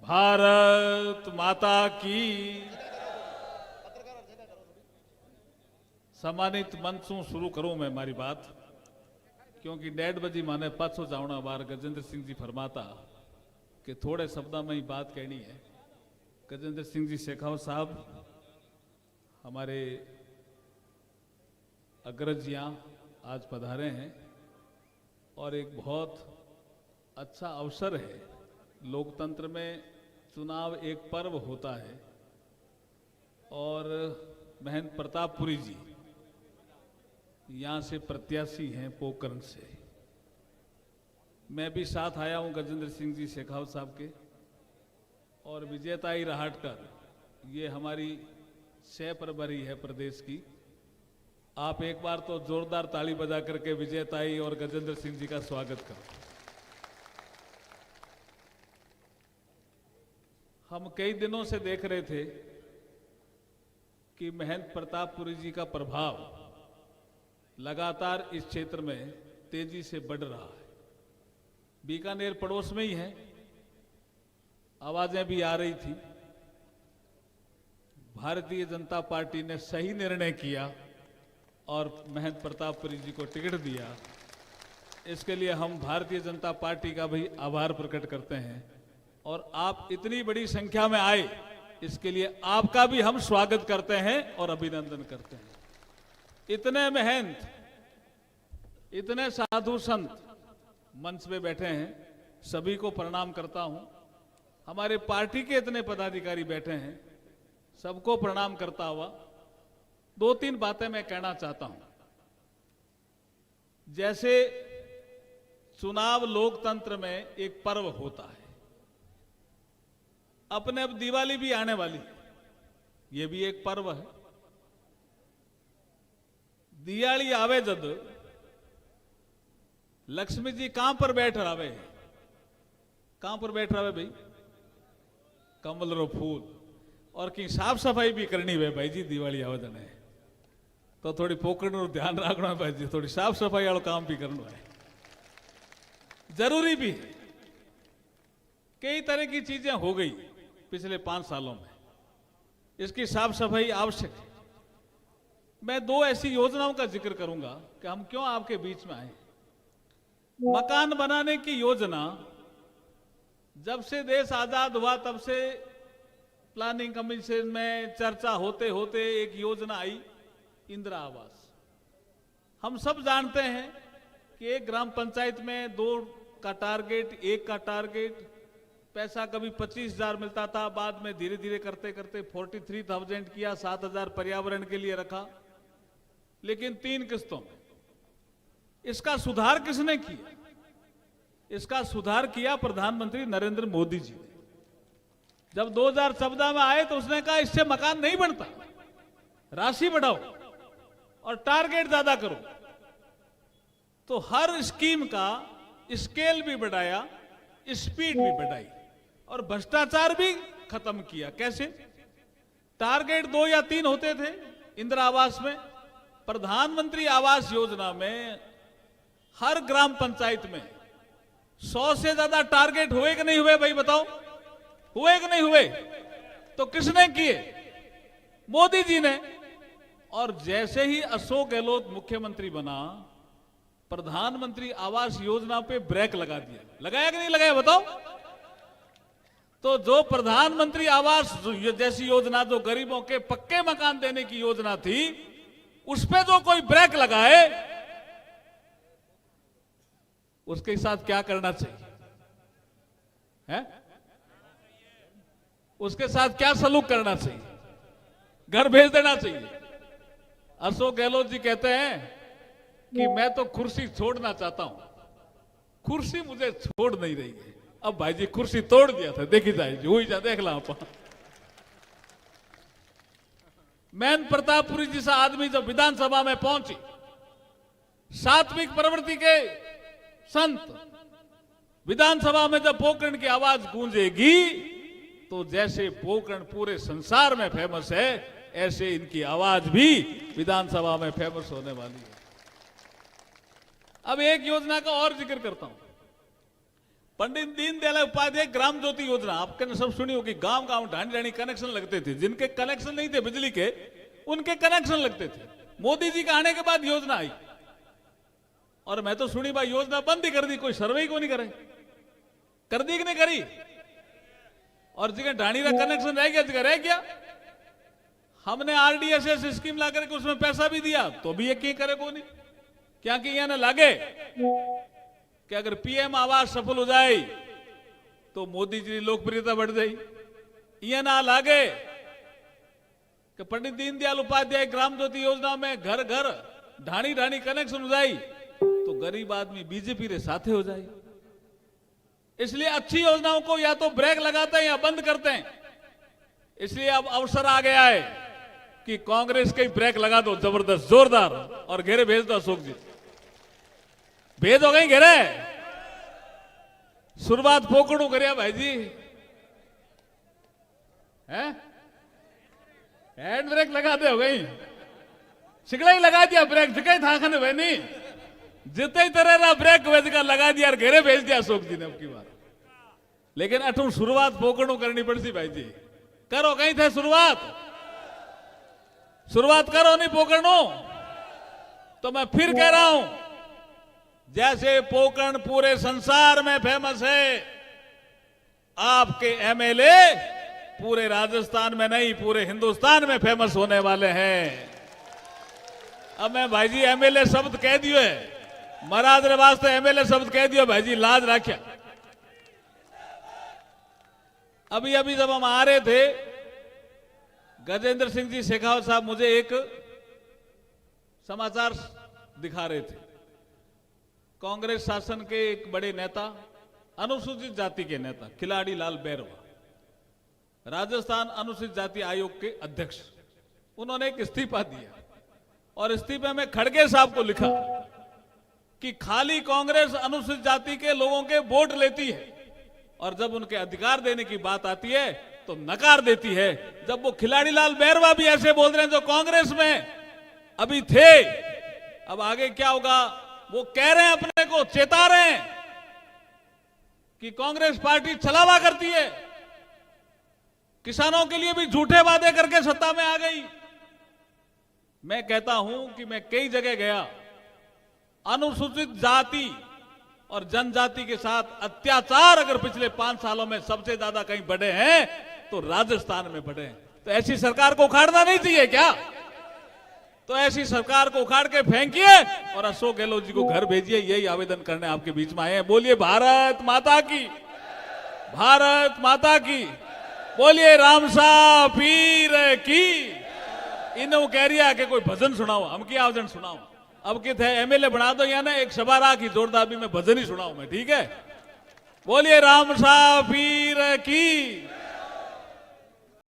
भारत माता की। सम्मानित मंच शू शुरू करूं मैं मारी बात, क्योंकि 1:30 बजे माने पाछो जावना बार गजेंद्र सिंह जी फरमाता कि थोड़े शब्दों में ही बात कहनी है। गजेंद्र सिंह जी शेखावत साहब हमारे अग्रज यहाँ आज पधारे हैं और एक बहुत अच्छा अवसर है। लोकतंत्र में चुनाव एक पर्व होता है और महंत प्रतापपुरी जी यहाँ से प्रत्याशी हैं पोकरण से। मैं भी साथ आया हूँ गजेंद्र सिंह जी शेखावत साहब के, और विजेताई रहाटकर ये हमारी सह प्रभारी है प्रदेश की। आप एक बार तो जोरदार ताली बजा करके विजेताई और गजेंद्र सिंह जी का स्वागत करो। हम कई दिनों से देख रहे थे कि महंत प्रतापपुरी जी का प्रभाव लगातार इस क्षेत्र में तेजी से बढ़ रहा है। बीकानेर पड़ोस में ही है, आवाजें भी आ रही थी। भारतीय जनता पार्टी ने सही निर्णय किया और महंत प्रतापपुरी जी को टिकट दिया। इसके लिए हम भारतीय जनता पार्टी का भी आभार प्रकट करते हैं, और आप इतनी बड़ी संख्या में आए इसके लिए आपका भी हम स्वागत करते हैं और अभिनंदन करते हैं। इतने महंत, इतने साधु संत मंच पे बैठे हैं, सभी को प्रणाम करता हूं। हमारे पार्टी के इतने पदाधिकारी बैठे हैं, सबको प्रणाम करता हुआ 2-3 बातें मैं कहना चाहता हूं। जैसे चुनाव लोकतंत्र में एक पर्व होता है, अपने अब दिवाली भी आने वाली, ये भी एक पर्व है। दिवाली आवे जद लक्ष्मी जी कहां पर बैठ रहे, कहां पर बैठ रहे भाई? कमल रो फूल। और की साफ सफाई भी करनी है भाई जी। दिवाली आवे जने तो थोड़ी पोकड़ नो ध्यान रखना है भाई जी, थोड़ी साफ सफाई वाला काम भी करना है, जरूरी भी है। कई तरह की चीजें हो गई पिछले 5 सालों में, इसकी साफ सफाई आवश्यक है। मैं 2 ऐसी योजनाओं का जिक्र करूंगा कि हम क्यों आपके बीच में आए। मकान बनाने की योजना, जब से देश आजाद हुआ तब से प्लानिंग कमीशन में चर्चा होते होते एक योजना आई, इंदिरा आवास। हम सब जानते हैं कि एक ग्राम पंचायत में 2 का टारगेट, 1 का टारगेट, पैसा कभी 25,000 मिलता था, बाद में धीरे धीरे करते करते 43,000 किया, 7,000 पर्यावरण के लिए रखा, लेकिन 3 किस्तों में। इसका सुधार किसने किया? इसका सुधार किया प्रधानमंत्री नरेंद्र मोदी जी ने। जब 2014 में आए तो उसने कहा इससे मकान नहीं बनता, राशि बढ़ाओ और टारगेट ज्यादा करो। तो हर स्कीम का स्केल भी बढ़ाया, स्पीड भी बढ़ाई और भ्रष्टाचार भी खत्म किया। कैसे? टारगेट 2 या 3 होते थे इंदिरा आवास में। प्रधानमंत्री आवास योजना में हर ग्राम पंचायत में 100 से ज्यादा टारगेट हुए कि नहीं हुए भाई बताओ? हुए कि नहीं हुए? तो किसने किए? मोदी जी ने। और जैसे ही अशोक गहलोत मुख्यमंत्री बना, प्रधानमंत्री आवास योजना पे ब्रेक लगा दिया। लगाया कि नहीं लगाया बताओ? तो जो प्रधानमंत्री आवास जैसी योजना, जो गरीबों के पक्के मकान देने की योजना थी, उस पे जो कोई ब्रेक लगाए उसके साथ क्या करना चाहिए है? उसके साथ क्या सलूक करना चाहिए? घर भेज देना चाहिए। अशोक गहलोत जी कहते हैं कि मैं तो कुर्सी छोड़ना चाहता हूं, कुर्सी मुझे छोड़ नहीं रही है। अब भाई जी कुर्सी तोड़ दिया था, देखी जाए जी, हुई जा देख ला आप। महंत प्रतापपुरी जैसा आदमी जब विधानसभा में पहुंची, सात्विक प्रवृत्ति के संत, विधानसभा में जब पोकरण की आवाज गूंजेगी तो जैसे पोकरण पूरे संसार में फेमस है, ऐसे इनकी आवाज भी विधानसभा में फेमस होने वाली है। अब एक योजना का और जिक्र करता हूं। पंडित दीनदयाल उपाध्याय ग्राम ज्योति योजना आपने सब सुनी होगी। गांव गांव ढाणी ढाणी कनेक्शन लगते थे, जिनके कनेक्शन नहीं थे बिजली के उनके कनेक्शन लगते थे। मोदी जी के आने के बाद योजना आई और मैं तो सुनी भाई योजना बंद ही कर दी, कोई सर्वे ही को नहीं करे। कर दी कि नहीं करी? और जगह ढाणी का कनेक्शन रह गया जगह रह गया। हमने आरडीएसएस स्कीम ला करके उसमें पैसा भी दिया तो भी ये क्यों करे को नहीं? क्या कि यहाँ लागे कि अगर पीएम आवास सफल हो जाए तो मोदी जी की लोकप्रियता बढ़ जाए। यह ना लागे कि पंडित दीनदयाल उपाध्याय ग्राम ज्योति योजना में घर घर ढाणी ढाणी कनेक्शन हो जाए तो गरीब आदमी बीजेपी रे साथे हो जाए। इसलिए अच्छी योजनाओं को या तो ब्रेक लगाते हैं या बंद करते हैं। इसलिए अब अवसर आ गया है कि कांग्रेस के ब्रेक लगा दो जबरदस्त जोरदार और घेरे भेज दो। अशोक जी भेज हो गई घेरे। शुरुआत पोकड़ू करिया भाई जी है, हैंड ब्रेक लगा दे हो गई। सिगड़ा ही लगा दिया ब्रेक जिका था खाने भाई नहीं जिते ही तरह ब्रेक वेज का लगा दिया और घेरे भेज दिया अशोक जी ने अब की बार। लेकिन अठू शुरुआत पोकड़ू करनी पड़ती भाई जी। करो कहीं थे शुरुआत करो नहीं पोकड़ू। तो मैं फिर कह रहा हूं जैसे पोकरण पूरे संसार में फेमस है, आपके एमएलए पूरे राजस्थान में नहीं पूरे हिंदुस्तान में फेमस होने वाले हैं। अब मैं भाई जी एमएलए शब्द कह दियो है, महाराज रे वास्ते एमएलए शब्द कह दियो भाई जी, लाज राख्या। अभी अभी जब हम आ रहे थे गजेंद्र सिंह जी शेखावत साहब मुझे एक समाचार दिखा रहे थे। कांग्रेस शासन के एक बड़े नेता, अनुसूचित जाति के नेता खिलाड़ी लाल बैरवा, राजस्थान अनुसूचित जाति आयोग के अध्यक्ष, उन्होंने एक इस्तीफा दिया और इस्तीफे में खड़गे साहब को लिखा कि खाली कांग्रेस अनुसूचित जाति के लोगों के वोट लेती है और जब उनके अधिकार देने की बात आती है तो नकार देती है। जब वो खिलाड़ी लाल बैरवा भी ऐसे बोल रहे हैं जो कांग्रेस में अभी थे, अब आगे क्या होगा? वो कह रहे हैं, अपने को चेता रहे हैं कि कांग्रेस पार्टी छलावा करती है, किसानों के लिए भी झूठे वादे करके सत्ता में आ गई। मैं कहता हूं कि मैं कई जगह गया, अनुसूचित जाति और जनजाति के साथ अत्याचार अगर पिछले 5 सालों में सबसे ज्यादा कहीं बढ़े हैं तो राजस्थान में बढ़े हैं। तो ऐसी सरकार को उखाड़ना नहीं चाहिए क्या? तो ऐसी सरकार को उखाड़ के फेंकिए और अशोक गहलोत जी को घर भेजिए। यही आवेदन करने आपके बीच में आए हैं। बोलिए भारत माता की, भारत माता की, बोलिए रामसा पीर की। इन्हों कह रही कि कोई भजन सुनाओ, हम क्या आवेदन सुनाओ? अब के थे एमएलए बना दो या ना एक सभा राखी जोरदार भी मैं भजन ही सुनाऊं मैं, ठीक है? बोलिए रामसा पीर की।